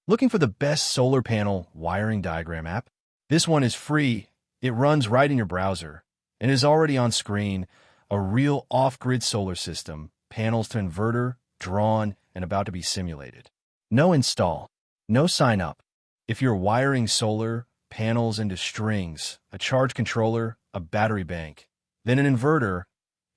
Looking for the best solar panel wiring diagram app? This one is free. It runs right in your browser and is already on screen. A real off-grid solar system, panels to inverter, drawn, and about to be simulated. No install, no sign up. If you're wiring solar panels into strings, a charge controller, a battery bank, then an inverter,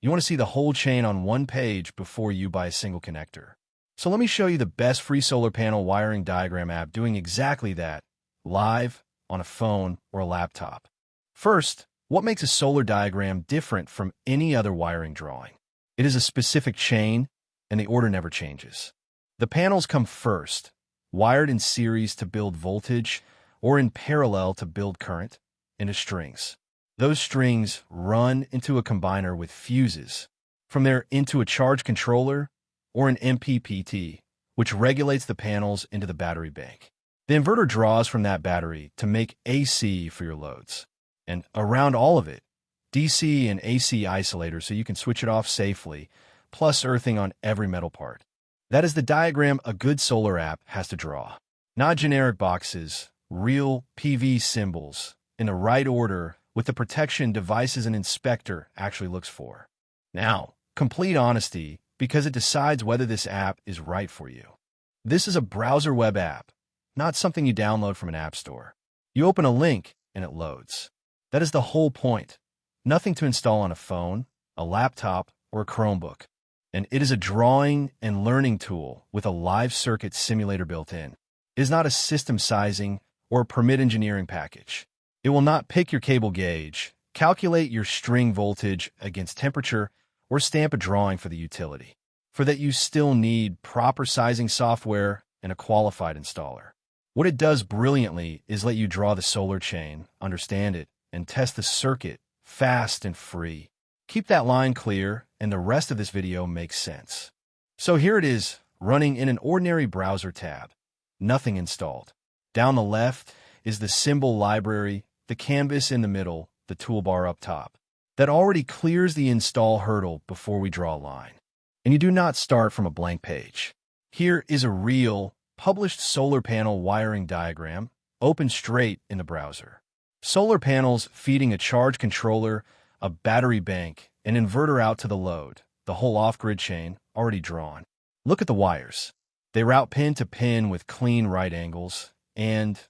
you want to see the whole chain on one page before you buy a single connector. So let me show you the best free solar panel wiring diagram app doing exactly that, live, on a phone, or a laptop. First, what makes a solar diagram different from any other wiring drawing? It is a specific chain, and the order never changes. The panels come first, wired in series to build voltage, or in parallel to build current, into strings. Those strings run into a combiner with fuses, from there into a charge controller, or an MPPT, which regulates the panels into the battery bank. The inverter draws from that battery to make AC for your loads. And around all of it, DC and AC isolators so you can switch it off safely, plus earthing on every metal part. That is the diagram a good solar app has to draw. Not generic boxes, real PV symbols, in the right order with the protection devices an inspector actually looks for. Now, complete honesty, because it decides whether this app is right for you. This is a browser web app, not something you download from an app store. You open a link and it loads. That is the whole point. Nothing to install on a phone, a laptop, or a Chromebook. And it is a drawing and learning tool with a live circuit simulator built in. It is not a system sizing or a permit engineering package. It will not pick your cable gauge, calculate your string voltage against temperature, or stamp a drawing for the utility. For that, you still need proper sizing software and a qualified installer. What it does brilliantly is let you draw the solar chain, understand it, and test the circuit fast and free. Keep that line clear, and the rest of this video makes sense. So here it is, running in an ordinary browser tab. Nothing installed. Down the left is the symbol library, the canvas in the middle, the toolbar up top. That already clears the install hurdle before we draw a line. And you do not start from a blank page. Here is a real, published solar panel wiring diagram, open straight in the browser. Solar panels feeding a charge controller, a battery bank, an inverter out to the load, the whole off-grid chain already drawn. Look at the wires. They route pin to pin with clean right angles, and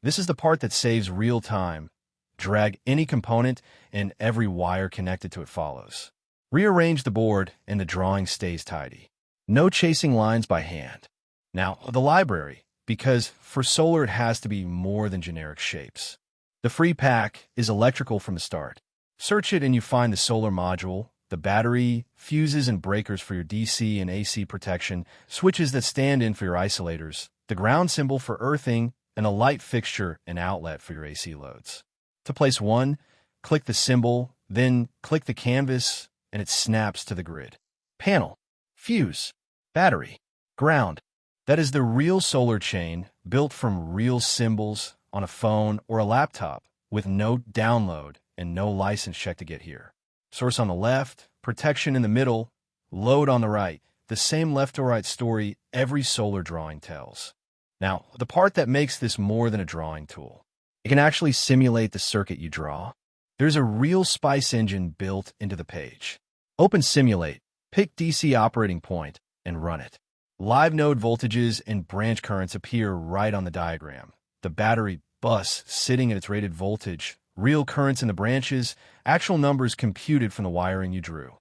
this is the part that saves real time. Drag any component and every wire connected to it follows. Rearrange the board and the drawing stays tidy. No chasing lines by hand. Now, the library, because for solar it has to be more than generic shapes. The free pack is electrical from the start. Search it and you find the solar module, the battery, fuses and breakers for your DC and AC protection, switches that stand in for your isolators, the ground symbol for earthing, and a light fixture and outlet for your AC loads. To place one, click the symbol, then click the canvas, and it snaps to the grid. Panel, fuse, battery, ground. That is the real solar chain built from real symbols on a phone or a laptop with no download and no license check to get here. Source on the left, protection in the middle, load on the right. The same left to right story every solar drawing tells. Now, the part that makes this more than a drawing tool. It can actually simulate the circuit you draw. There's a real SPICE engine built into the page. Open Simulate, pick DC operating point, and run it. Live node voltages and branch currents appear right on the diagram. The battery bus sitting at its rated voltage, real currents in the branches, actual numbers computed from the wiring you drew.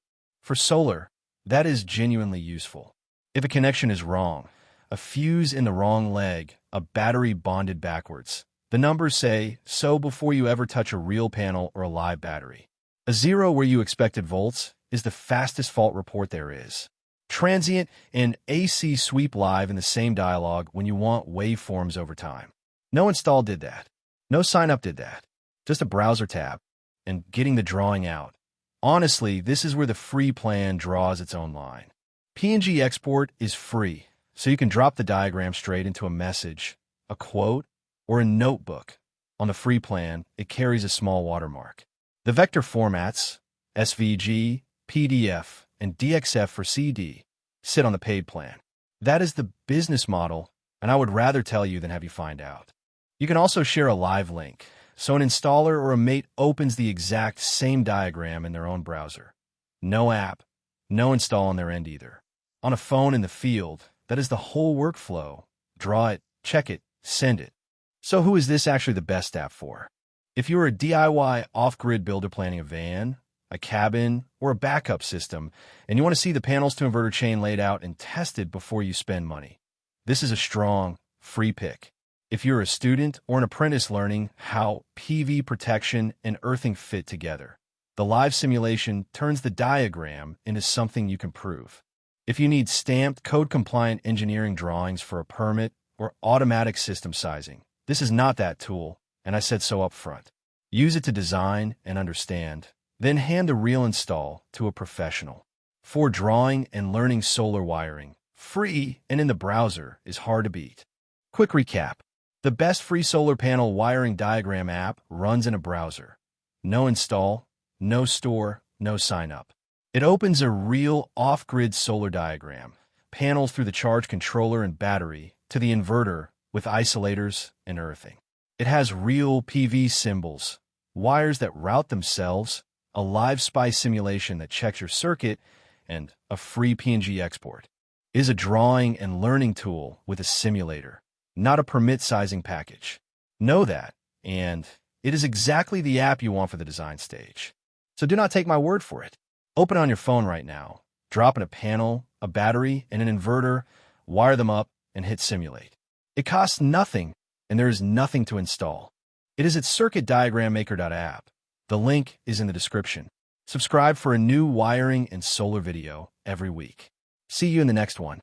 For solar, that is genuinely useful. If a connection is wrong, a fuse in the wrong leg, a battery bonded backwards, the numbers say so before you ever touch a real panel or a live battery. A 0 where you expected volts is the fastest fault report there is. Transient and AC sweep live in the same dialog when you want waveforms over time. No install did that. No sign up did that. Just a browser tab and getting the drawing out. Honestly, this is where the free plan draws its own line. PNG export is free, so you can drop the diagram straight into a message, a quote, or a notebook. On the free plan, it carries a small watermark. The vector formats, SVG, PDF, and DXF for CD, sit on the paid plan. That is the business model, and I would rather tell you than have you find out. You can also share a live link, so an installer or a mate opens the exact same diagram in their own browser. No app, no install on their end either. On a phone in the field, that is the whole workflow. Draw it, check it, send it. So who is this actually the best app for? If you're a DIY off-grid builder planning a van, a cabin, or a backup system, and you want to see the panels to inverter chain laid out and tested before you spend money, this is a strong, free pick. If you're a student or an apprentice learning how PV protection and earthing fit together, the live simulation turns the diagram into something you can prove. If you need stamped, code-compliant engineering drawings for a permit or automatic system sizing, this is not that tool, and I said so up front. Use it to design and understand, then hand the real install to a professional. For drawing and learning solar wiring, free and in the browser is hard to beat. Quick recap. The best free solar panel wiring diagram app runs in a browser. No install, no store, no sign up. It opens a real off-grid solar diagram, panels through the charge controller and battery to the inverter with isolators and earthing. It has real PV symbols, wires that route themselves, a live SPICE simulation that checks your circuit, and a free PNG export. It is a drawing and learning tool with a simulator, not a permit sizing package. Know that, and it is exactly the app you want for the design stage. So do not take my word for it. Open it on your phone right now, drop in a panel, a battery, and an inverter, wire them up, and hit simulate. It costs nothing, and there is nothing to install. It is at CircuitDiagramMaker.app. The link is in the description. Subscribe for a new wiring and solar video every week. See you in the next one.